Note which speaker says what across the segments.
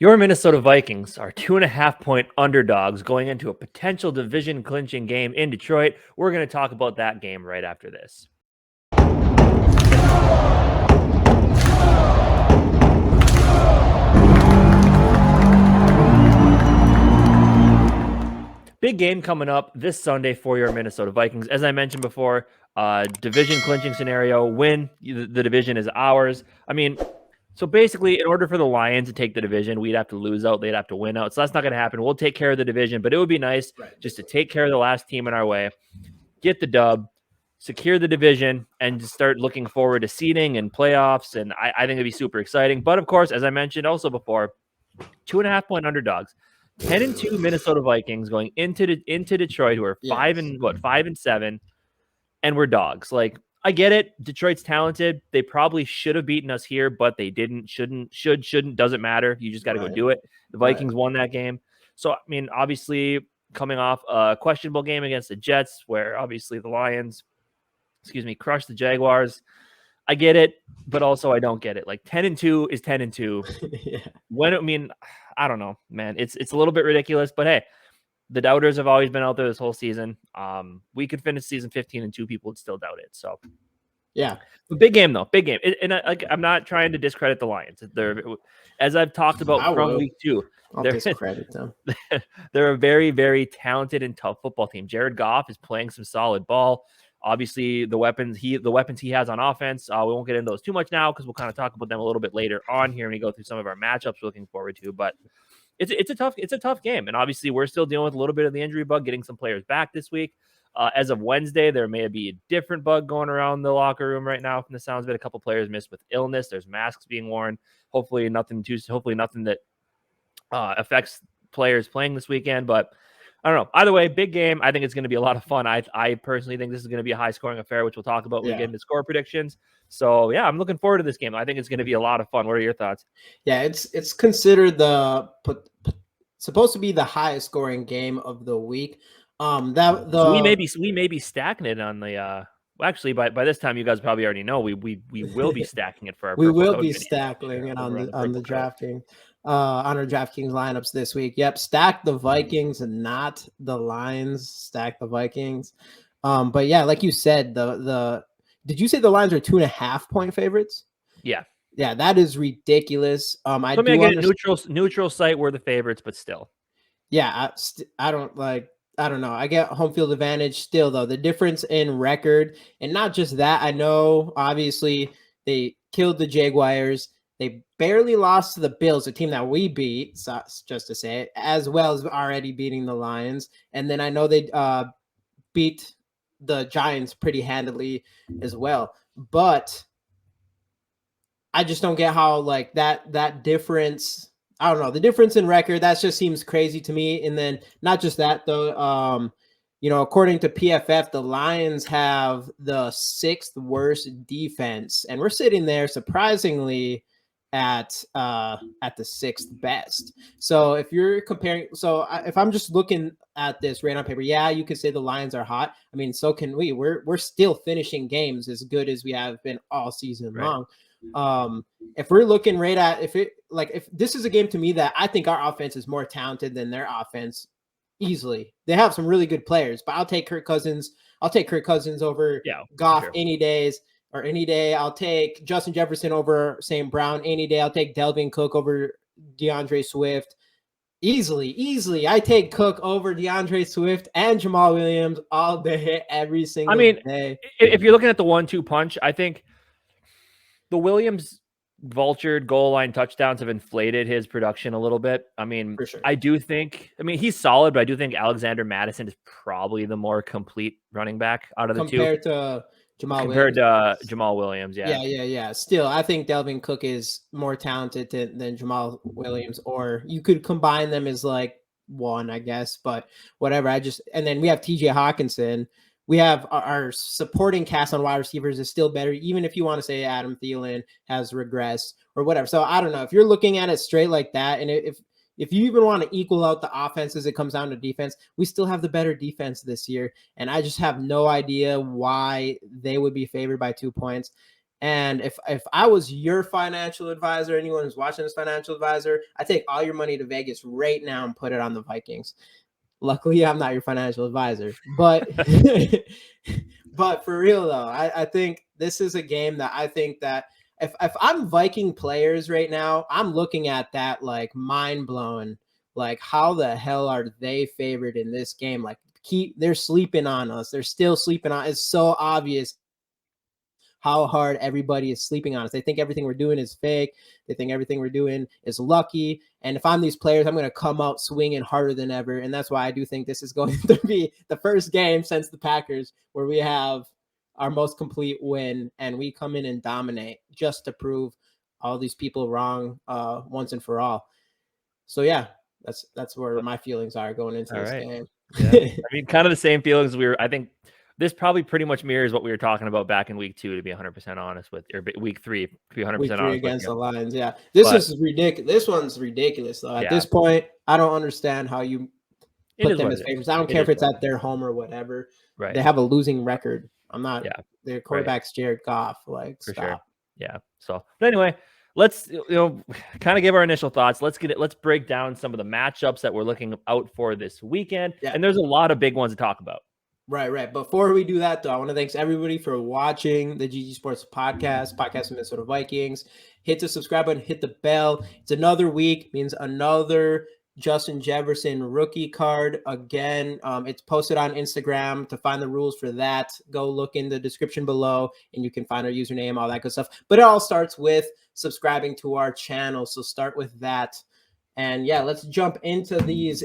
Speaker 1: Your Minnesota Vikings are 2.5-point underdogs going into a potential division clinching game in Detroit. We're going to talk about that game right after this. Big game coming up this Sunday for your Minnesota Vikings. As I mentioned before, division clinching scenario, win, the division is ours. So basically, in order for the Lions to take the division, we'd have to lose out. They'd have to win out. So that's not going to happen. We'll take care of the division, but it would be nice just to take care of the last team in our way, get the dub, secure the division, and just start looking forward to seeding and playoffs. And I think it'd be super exciting. But of course, as I mentioned also before, 2.5-point underdogs. 10-2 Minnesota Vikings going into Detroit, who are 5-7, and we're dogs. Like, I get it. Detroit's talented. They probably should have beaten us here, but they didn't. Shouldn't. Doesn't matter. You just got to go do it. The Vikings won that game. So, obviously, coming off a questionable game against the Jets, where obviously the Lions, crushed the Jaguars. I get it, but also I don't get it. Like 10-2 is 10-2. I don't know, man. It's a little bit ridiculous, but hey, the doubters have always been out there this whole season. We could finish season 15-2. People would still doubt it. So,
Speaker 2: yeah,
Speaker 1: big game though, big game. I'm not trying to discredit the Lions. They're, as I've talked about from week 2.
Speaker 2: I'll discredit them.
Speaker 1: They're a very, very talented and tough football team. Jared Goff is playing some solid ball. Obviously, the weapons he has on offense, we won't get into those too much now because we'll kind of talk about them a little bit later on here when we go through some of our matchups we're looking forward to. But it's a tough game, and obviously we're still dealing with a little bit of the injury bug, getting some players back this week. As of Wednesday, there may be a different bug going around the locker room right now. From the sounds of it, a couple players missed with illness. There's masks being worn. Hopefully nothing that affects players playing this weekend, but I don't know. Either way, big game. I think it's going to be a lot of fun. I personally think this is going to be a high-scoring affair, which we'll talk about when we get into score predictions. So, yeah, I'm looking forward to this game. I think it's going to be a lot of fun. What are your thoughts?
Speaker 2: Yeah, it's considered supposed to be the highest-scoring game of the week.
Speaker 1: So we may be stacking it on the actually, by this time, you guys probably already know we will be stacking it for our.
Speaker 2: We will be stacking it on the drafting. On our DraftKings lineups this week. Yep, stack the Vikings and not the Lions. Stack the Vikings. But yeah, like you said, did you say the Lions are 2.5-point favorites?
Speaker 1: Yeah,
Speaker 2: that is ridiculous.
Speaker 1: I get a neutral site. We're the favorites, but still.
Speaker 2: Yeah, I don't know. I get home field advantage still, though. The difference in record, and not just that. I know, obviously, they killed the Jaguars. They barely lost to the Bills, a team that we beat, so just to say it, as well as already beating the Lions. And then I know they beat the Giants pretty handily as well. But I just don't get how, like, that difference, I don't know, the difference in record, that just seems crazy to me. And then not just that, though, according to PFF, the Lions have the 6th worst defense, and we're sitting there surprisingly at the 6th best. So if you're comparing, if I'm just looking at this right on paper, yeah, you could say the Lions are hot. I mean, so can we. We're still finishing games as good as we have been all season long. If we're looking right at if this is a game to me that I think our offense is more talented than their offense easily. They have some really good players, but I'll take Kirk Cousins over Goff any day. I'll take Justin Jefferson over St. Brown any day. I'll take Delvin Cook over DeAndre Swift. Easily. I take Cook over DeAndre Swift and Jamal Williams all day, every single day.
Speaker 1: If you're looking at the 1-2 punch, I think the Williams vultured goal line touchdowns have inflated his production a little bit. For sure. I do think, he's solid, but I do think Alexander Mattison is probably the more complete running back out of the two.
Speaker 2: Compared to
Speaker 1: Jamal Williams, yeah.
Speaker 2: Yeah. Still, I think Delvin Cook is more talented than Jamal Williams, or you could combine them as like one, I guess, but whatever. And then we have TJ Hawkinson. We have our supporting cast on wide receivers is still better, even if you want to say Adam Thielen has regressed or whatever. So I don't know if you're looking at it straight like that, and if you even want to equal out the offenses, it comes down to defense. We still have the better defense this year, and I just have no idea why they would be favored by 2 points. And if I was your financial advisor, anyone who's watching this financial advisor, I take all your money to Vegas right now and put it on the Vikings. Luckily, I'm not your financial advisor, but but for real though, I think this is a game that I think that if I'm Viking players right now, I'm looking at that like mind blowing. Like, how the hell are they favored in this game? Like, they're sleeping on us. They're still sleeping on. It's so obvious how hard everybody is sleeping on us. They think everything we're doing is fake. They think everything we're doing is lucky. And if I'm these players, I'm going to come out swinging harder than ever. And that's why I do think this is going to be the first game since the Packers where we have our most complete win and we come in and dominate just to prove all these people wrong once and for all. So yeah, that's where my feelings are going into this game.
Speaker 1: Yeah. I mean, kind of the same feelings I think this probably pretty much mirrors what we were talking about back in week 2, to be 100% honest with, or week 3, to be 100%
Speaker 2: week 3
Speaker 1: honest
Speaker 2: against
Speaker 1: with
Speaker 2: the Lions. Yeah, is ridiculous. This one's ridiculous though. At this point, I don't understand how you put them as favorites. I don't care if it's at their home or whatever.
Speaker 1: Right.
Speaker 2: They have a losing record. I'm not.
Speaker 1: Yeah.
Speaker 2: Their quarterback's Jared Goff. Like,
Speaker 1: for
Speaker 2: stop.
Speaker 1: sure. Yeah. So, but anyway, let's kind of give our initial thoughts. Let's break down some of the matchups that we're looking out for this weekend. Yeah. And there's a lot of big ones to talk about.
Speaker 2: Right. Before we do that, though, I want to thank everybody for watching the GG Sports podcast of Minnesota Vikings. Hit the subscribe button, hit the bell. It's another week, means another Justin Jefferson rookie card. Again, it's posted on Instagram. To find the rules for that, go look in the description below, and you can find our username, all that good stuff. But it all starts with subscribing to our channel, so start with that. And yeah, let's jump into these.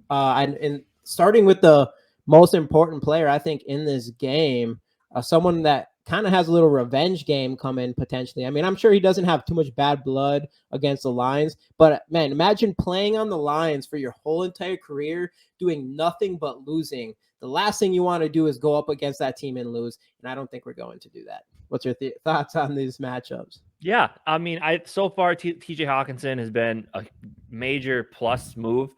Speaker 2: And starting with the most important player, I think, in this game, someone that kind of has a little revenge game coming potentially. I mean, I'm sure he doesn't have too much bad blood against the Lions, but man, imagine playing on the Lions for your whole entire career, doing nothing but losing. The last thing you want to do is go up against that team and lose, and I don't think we're going to do that. What's your thoughts on these matchups?
Speaker 1: Yeah, I mean, so far TJ Hawkinson has been a major plus move.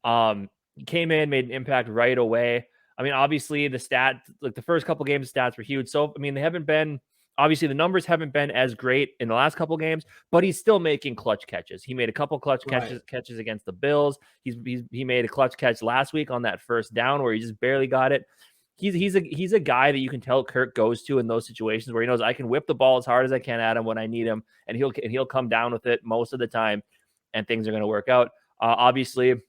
Speaker 1: He came in, made an impact right away. I mean, obviously the the first couple games stats were huge. So, I mean, obviously the numbers haven't been as great in the last couple games, but he's still making clutch catches. He made a couple clutch catches against the Bills. He made a clutch catch last week on that first down where he just barely got it. He's a guy that you can tell Kirk goes to in those situations where he knows I can whip the ball as hard as I can at him when I need him, and he'll come down with it most of the time, and things are going to work out. Obviously,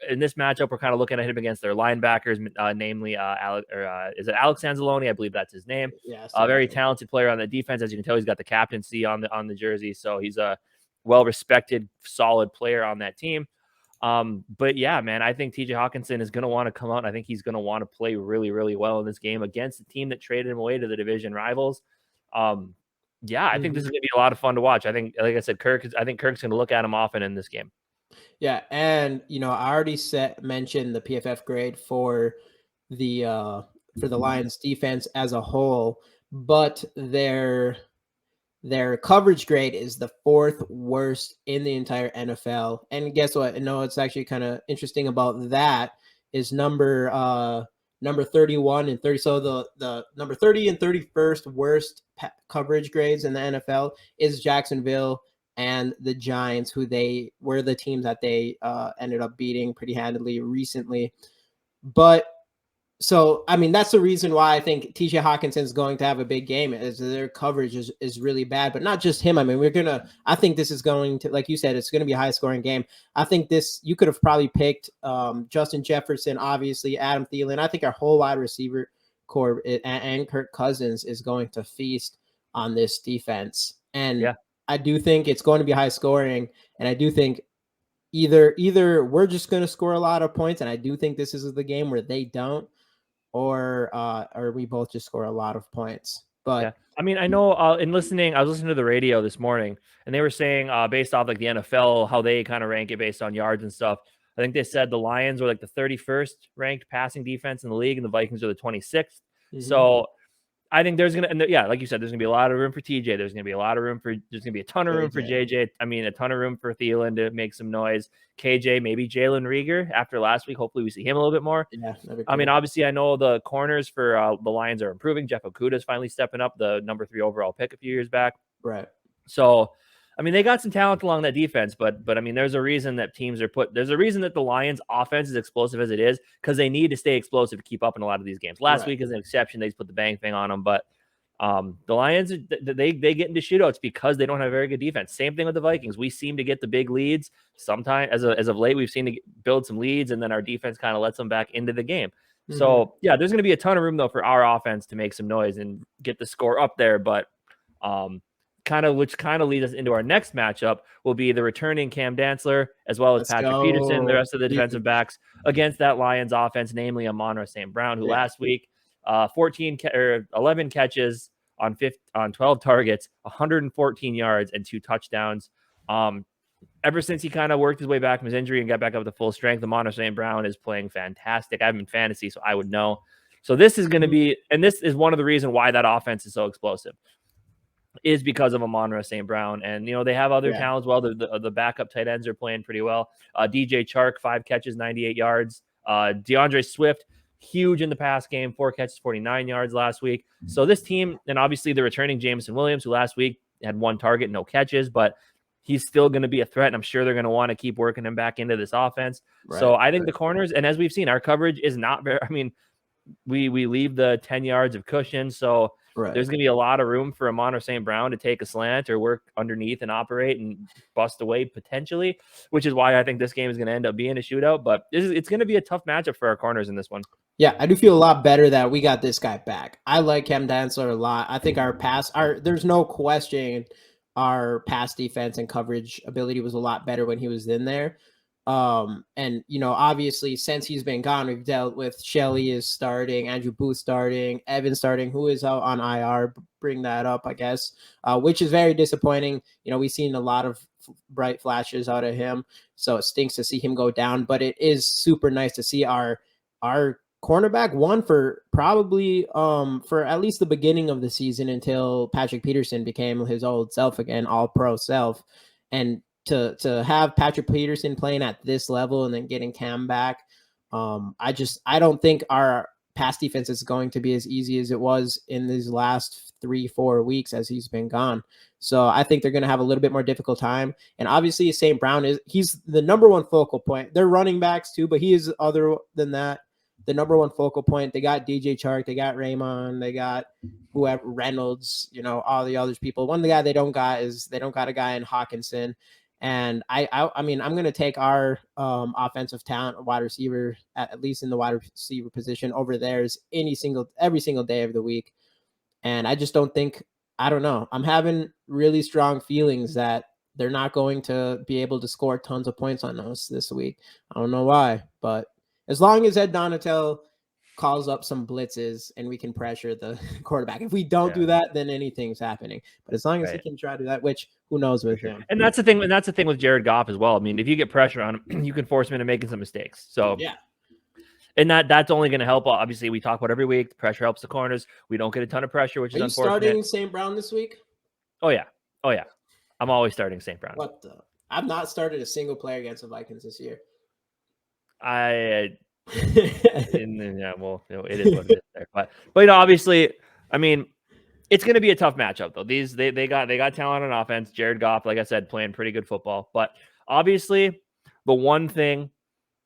Speaker 1: in this matchup, we're kind of looking at him against their linebackers, namely is it Alex Anzalone? I believe that's his name.
Speaker 2: Yeah,
Speaker 1: a very talented player on the defense. As you can tell, he's got the captaincy on the jersey, so he's a well-respected, solid player on that team. But yeah, man, I think TJ Hawkinson is going to want to come out, and I think he's going to want to play really, really well in this game against the team that traded him away to the division rivals. Yeah, I think this is going to be a lot of fun to watch. I think, like I said, I think Kirk's going to look at him often in this game.
Speaker 2: Yeah, and I already mentioned the PFF grade for the Lions defense as a whole, but their coverage grade is the 4th worst in the entire NFL. And guess what? No, it's actually kind of interesting about that is number 31 and 30. So the number 30 and 31st worst coverage grades in the NFL is Jacksonville and the Giants, who they were the teams that they ended up beating pretty handily recently. But so, I mean, that's the reason why I think TJ Hawkinson is going to have a big game, is their coverage is really bad, but not just him. I mean, I think this is going to, like you said, it's going to be a high scoring game. I think you could have probably picked Justin Jefferson, obviously, Adam Thielen. I think our whole wide receiver core and Kirk Cousins is going to feast on this defense. And yeah, I do think it's going to be high scoring, and I do think either we're just going to score a lot of points, and I do think this is the game where they don't, or we both just score a lot of points. But
Speaker 1: yeah, I mean, I know I was listening to the radio this morning, and they were saying based off like the NFL, how they kind of rank it based on yards and stuff. I think they said the Lions were like the 31st ranked passing defense in the league, and the Vikings are the 26th. Mm-hmm. So I think there's gonna, like you said, there's gonna be a lot of room for TJ. There's gonna be a ton of room for JJ. I mean, a ton of room for Thielen to make some noise. KJ, maybe Jalen Rieger after last week. Hopefully, we see him a little bit more.
Speaker 2: Yeah, that'd be
Speaker 1: I mean,
Speaker 2: cool.
Speaker 1: obviously, I know the corners for the Lions are improving. Jeff Okuda is finally stepping up, the number 3 overall pick a few years back.
Speaker 2: Right.
Speaker 1: So, I mean, they got some talent along that defense, but I mean, there's a reason that there's a reason that the Lions offense is explosive as it is, because they need to stay explosive to keep up in a lot of these games. Last week is an exception. They just put the bang thing on them, but the Lions, they get into shootouts because they don't have very good defense. Same thing with the Vikings. We seem to get the big leads. Sometimes, as of late, we've seen to build some leads, and then our defense kind of lets them back into the game. So, yeah, there's going to be a ton of room, though, for our offense to make some noise and get the score up there. But which kind of leads us into our next matchup will be the returning Cam Dantzler as well as Patrick Peterson, the rest of the defensive backs against that Lions offense, namely Amon-Ra St. Brown, who last week 11 catches on 12 targets, 114 yards and 2 touchdowns. Ever since he kind of worked his way back from his injury and got back up to full strength, Amon-Ra St. Brown is playing fantastic. I have him in fantasy, so I would know. So this is going to be, and this is one of the reasons why that offense is so explosive, is because of Amon-Ra St. Brown. And, they have other talent as well. The backup tight ends are playing pretty well. DJ Chark, 5 catches, 98 yards. DeAndre Swift, huge in the pass game, 4 catches, 49 yards last week. So this team, and obviously the returning Jameson Williams, who last week had 1 target, no catches, but he's still going to be a threat, and I'm sure they're going to want to keep working him back into this offense. So I think the corners, and as we've seen, our coverage is not very, I mean, we leave the 10 yards of cushion, so there's going to be a lot of room for Amon-Ra St. Brown to take a slant or work underneath and operate and bust away potentially, which is why I think this game is going to end up being a shootout. But it's going to be a tough matchup for our corners in this one.
Speaker 2: Yeah, I do feel a lot better that we got this guy back. I like Cam Dantzler a lot. I think there's no question our pass defense and coverage ability was a lot better when he was in there. And obviously since he's been gone, we've dealt with Shelley is starting, Andrew Booth starting, Evan starting, who is out on IR. Bring that up, I guess, which is very disappointing. We've seen a lot of bright flashes out of him, so it stinks to see him go down. But it is super nice to see our cornerback one for probably for at least the beginning of the season until Patrick Peterson became his old self again, all pro self, and to have Patrick Peterson playing at this level and then getting Cam back, I don't think our pass defense is going to be as easy as it was in these last 3-4 weeks as he's been gone. So I think they're going to have a little bit more difficult time. And obviously St. Brown he's the number one focal point. They're running backs too, but he is other than that the number one focal point. They got DJ Chark, they got Raymond, they got whoever, Reynolds, all the other people. One of the guy they don't got a guy in Hawkinson. And I mean, I'm going to take our offensive talent, wide receiver, at least in the wide receiver position over theirs every single day of the week. And I just don't think, I don't know. I'm having really strong feelings that they're not going to be able to score tons of points on us this week. I don't know why, but as long as Ed Donatel calls up some blitzes and we can pressure the quarterback. If we don't do that, then anything's happening. But as long as he can try to do that, which who knows with him.
Speaker 1: And that's the thing. And that's the thing with Jared Goff as well. I mean, if you get pressure on him, you can force him into making some mistakes. So
Speaker 2: yeah.
Speaker 1: And that's only going to help. Obviously, we talk about every week. The pressure helps the corners. We don't get a ton of pressure, which is unfortunate.
Speaker 2: Are you starting St. Brown this week?
Speaker 1: Oh yeah. I'm always starting St. Brown.
Speaker 2: I've not started a single player against the Vikings this year.
Speaker 1: Well, it is what it is there. But obviously, I mean, it's going to be a tough matchup though. They got talent on offense. Jared Goff, like I said, playing pretty good football. But obviously, the one thing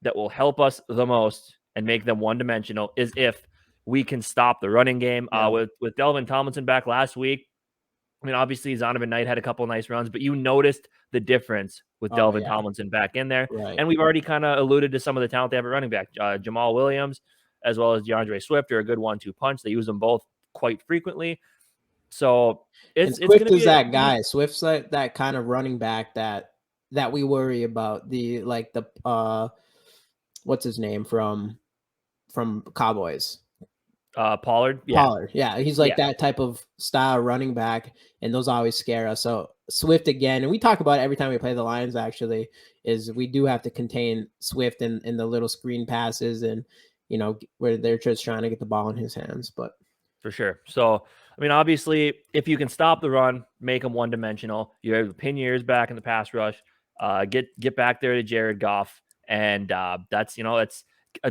Speaker 1: that will help us the most and make them one-dimensional is if we can stop the running game. With Delvin Tomlinson back last week, I mean, obviously Zonovan Knight had a couple of nice runs, but you noticed the difference with Delvin Tomlinson back in there.
Speaker 2: Right.
Speaker 1: And we've already kind of alluded to some of the talent they have at running back. Jamal Williams, as well as DeAndre Swift, are a good 1-2 punch. They use them both quite frequently. So it's
Speaker 2: Swift is that guy. Swift's like that kind of running back that we worry about. What's his name from Cowboys?
Speaker 1: Pollard.
Speaker 2: Pollard. Yeah. He's like that type of style running back, and those always scare us. So Swift again, and we talk about it every time we play the Lions, actually, is we do have to contain Swift in the little screen passes and, where they're just trying to get the ball in his hands. But
Speaker 1: For sure. So, I mean, obviously, if you can stop the run, make them one-dimensional. You have pin your ears back in the pass rush. Get back there to Jared Goff, and that's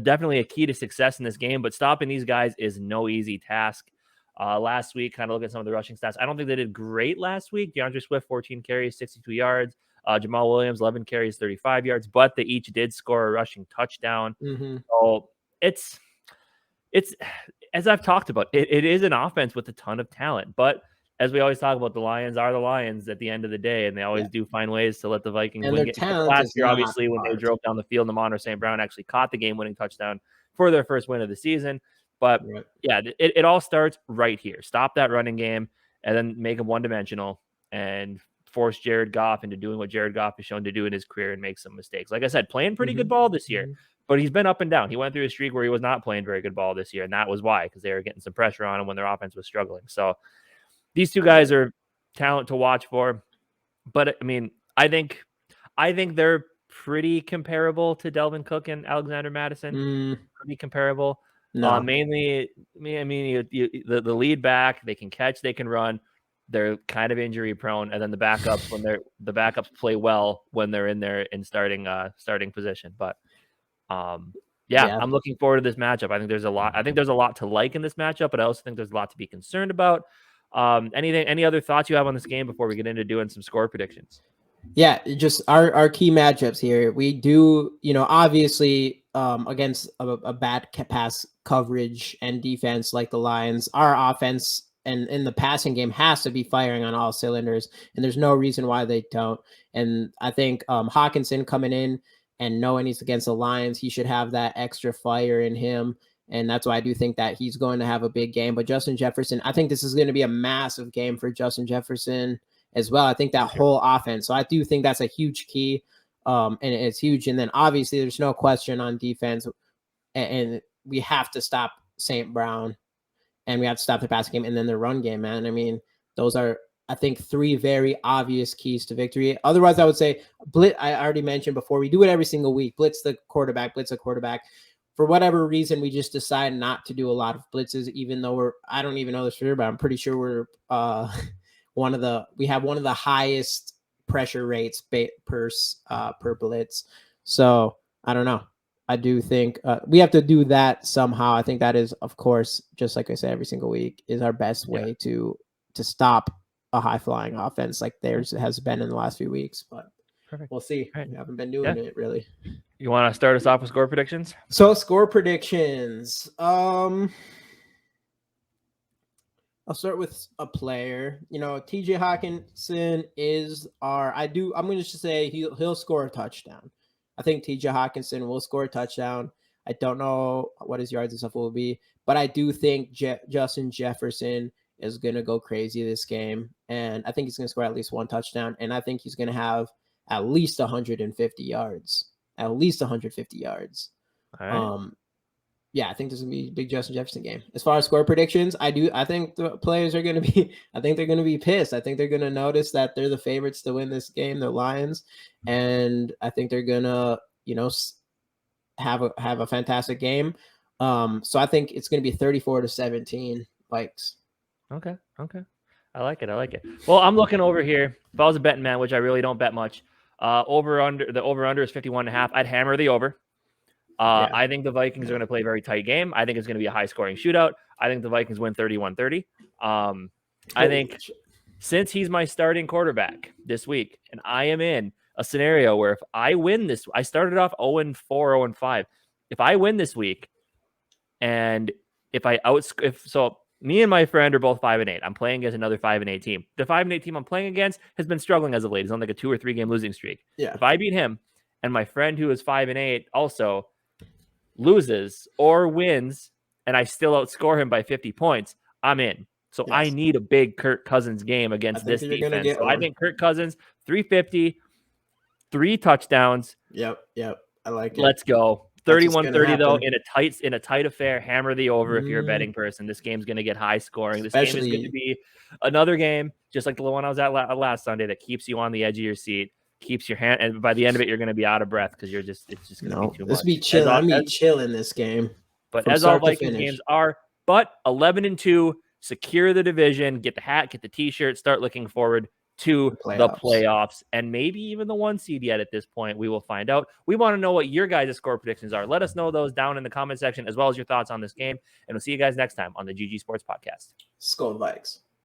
Speaker 1: definitely a key to success in this game. But stopping these guys is no easy task. Last week, kind of look at some of the rushing stats. I don't think they did great last week. DeAndre Swift, 14 carries, 62 yards. Jamal Williams, 11 carries, 35 yards. But they each did score a rushing touchdown. So it's as I've talked about, it is an offense with a ton of talent. But as we always talk about, the Lions are the Lions at the end of the day, and they always do find ways to let the Vikings
Speaker 2: and
Speaker 1: win.
Speaker 2: their talent
Speaker 1: Last
Speaker 2: is
Speaker 1: year,
Speaker 2: not
Speaker 1: obviously, when they
Speaker 2: hard.
Speaker 1: drove down the field, Amon St. Brown actually caught the game-winning touchdown for their first win of the season. But yeah, it all starts right here. Stop that running game, and then make them one-dimensional, and force Jared Goff into doing what Jared Goff has shown to do in his career and make some mistakes. Like I said, playing pretty good ball this year. But he's been up and down. He went through a streak where he was not playing very good ball this year, and that was why, because they were getting some pressure on him when their offense was struggling. So these two guys are talent to watch for. But I mean, I think they're pretty comparable to Delvin Cook and Alexander Madison. Pretty comparable.
Speaker 2: No.
Speaker 1: Mainly, I mean, the lead back, they can catch, they can run. They're kind of injury prone, and then the backups play well when they're in there in starting position. But yeah, I'm looking forward to this matchup. I think there's a lot to like in this matchup, but I also think there's a lot to be concerned about. Any other thoughts you have on this game before we get into doing some score predictions?
Speaker 2: Yeah, just our key matchups here. We do, obviously, against a bad pass coverage and defense like the Lions, our offense and in the passing game has to be firing on all cylinders, and there's no reason why they don't. And I think Hawkinson coming in and knowing he's against the Lions, he should have that extra fire in him. And that's why I do think that he's going to have a big game. But Justin Jefferson, I think this is going to be a massive game for Justin Jefferson as well. I think that whole offense. So I do think that's a huge key. And it's huge. And then obviously there's no question on defense. And we have to stop St. Brown. And we have to stop the passing game. And then the run game, man. I mean, those are, I think, three very obvious keys to victory. Otherwise, I would say blitz. I already mentioned before, we do it every single week. Blitz the quarterback, blitz a quarterback. For whatever reason, we just decide not to do a lot of blitzes, even though I don't even know this for sure, but I'm pretty sure we're we have one of the highest pressure rates per blitz. So I don't know. I do think we have to do that somehow. I think that is, of course, just like I say every single week, is our best way to stop a high flying offense like theirs has been in the last few weeks. But we'll see. We haven't been doing it really.
Speaker 1: You want to start us off with score predictions?
Speaker 2: So score predictions. I'll start with a player. TJ Hawkinson is I'm going to just say he'll score a touchdown. I think TJ Hawkinson will score a touchdown. I don't know what his yards and stuff will be, but I do think Justin Jefferson is going to go crazy this game. And I think he's going to score at least one touchdown. And I think he's going to have at least 150 yards. At least 150 yards.
Speaker 1: All right.
Speaker 2: Yeah, I think this is going to be a big Justin Jefferson game. As far as score predictions, I think the players are going to be, I think they're going to be pissed. I think they're going to notice that they're the favorites to win this game, the Lions. And I think they're going to, have a fantastic game. So I think it's going to be 34-17 Vikes.
Speaker 1: Okay. I like it. Well, I'm looking over here. If I was a betting man, which I really don't bet much, the over-under is 51.5. I'd hammer the over. I think the Vikings are going to play a very tight game. I think it's going to be a high-scoring shootout. I think the Vikings win 31-30. I think since he's my starting quarterback this week, and I am in a scenario where if I win this, I started off 0-4, 0-5. If I win this week, and so me and my friend are both 5-8. I'm playing against another 5-8 team. The 5-8 team I'm playing against has been struggling as of late. He's on like a 2 or 3 game losing streak.
Speaker 2: Yeah.
Speaker 1: If I beat him, and my friend who is 5-8 also loses or wins, and I still outscore him by 50 points, I'm in. So I need a big Kirk Cousins game against this defense. So I think Kirk Cousins, 350, 3 touchdowns.
Speaker 2: Yep. I like it.
Speaker 1: Let's go. 31-30 though, in a tight affair. Hammer the over if you're a betting person. This game's going to get high scoring. This game is going to be another game, just like the one I was at last Sunday, that keeps you on the edge of your seat, keeps your hand, and by the end of it, you're going to be out of breath because it's just going to be too much.
Speaker 2: Let's be chill. I'm be chill in this game.
Speaker 1: But as all Vikings games are, But 11-2, secure the division, get the hat, get the t-shirt, start looking forward to the playoffs, and maybe even the 1 seed yet at this point. We will find out. We want to know what your guys' score predictions are. Let us know those down in the comment section, as well as your thoughts on this game. And we'll see you guys next time on the GG Sports Podcast.
Speaker 2: Skol Vikes.